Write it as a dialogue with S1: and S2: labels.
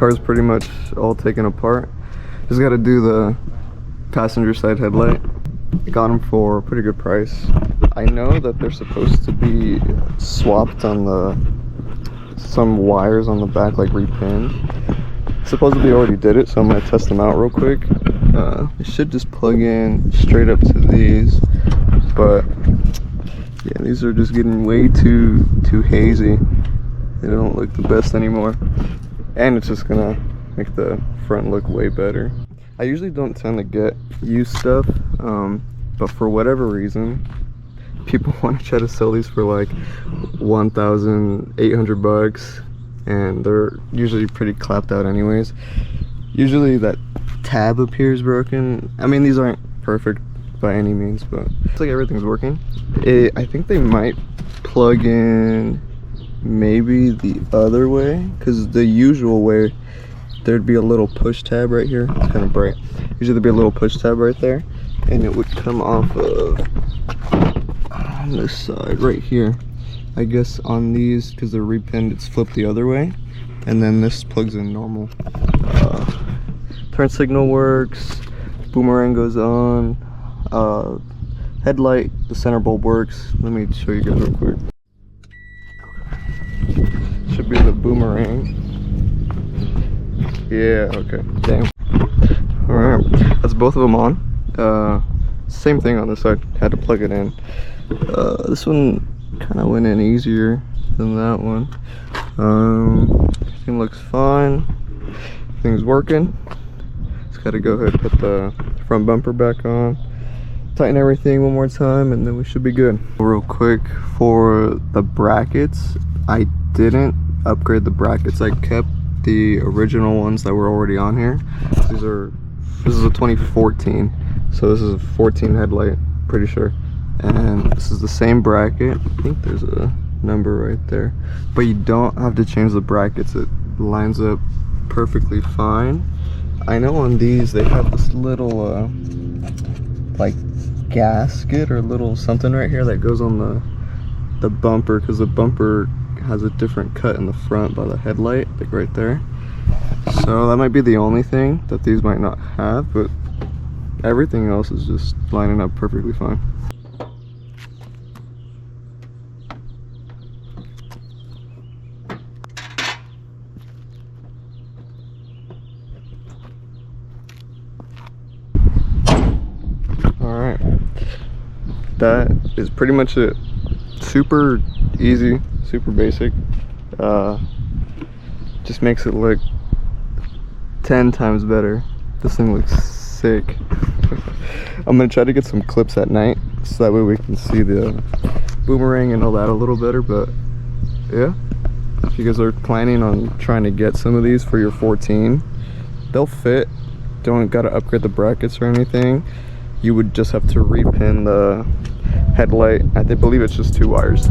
S1: car is pretty much all taken apart. Just got to do the passenger side headlight. I got them for a pretty good price. I know that they're supposed to be swapped on some wires on the back, like repinned. Supposedly already did it, so I'm gonna test them out real quick. It should just plug in straight up to these, but yeah, these are just getting way too hazy. They don't look the best anymore, and it's just gonna make the front look way better. I usually don't tend to get used stuff, but for whatever reason, people want to try to sell these for like 1,800 bucks, and they're usually pretty clapped out anyways. Usually that tab appears broken. I mean, these aren't perfect by any means, but it's like everything's working. I think they might plug in maybe the other way, because the usual way there'd be a little push tab right here. It's kind of bright. Usually there'd be a little push tab right there, and it would come off of on this side right here. I guess on these, because they're repinned, it's flipped the other way, and then this plugs in normal. Turn signal works, boomerang goes on, headlight, the center bulb works. Let me show you guys real quick. Should be the boomerang. Yeah, okay, damn. Alright, that's both of them on. Same thing on this side, had to plug it in. This one kind of went in easier than that one. Everything looks fine, everything's working. Just gotta go ahead and put the front bumper back on, tighten everything one more time, and then we should be good. Real quick, for the brackets, I didn't upgrade the brackets. I kept the original ones that were already on here. This is a 2014, so this is a 14 headlight, pretty sure. And this is the same bracket. I think there's a number right there, but you don't have to change the brackets. It lines up perfectly fine. I know on these they have this little like gasket or little something right here that goes on the bumper, because the bumper has a different cut in the front by the headlight, like right there. So that might be the only thing that these might not have, but everything else is just lining up perfectly fine. Alright, that is pretty much it. Super easy, super basic. Just makes it look 10 times better. This thing looks sick. I'm gonna try to get some clips at night so that way we can see the boomerang and all that a little better. But yeah, if you guys are planning on trying to get some of these for your 14, they'll fit. Don't gotta upgrade the brackets or anything. You would just have to repin the headlight. I believe it's just 2 wires.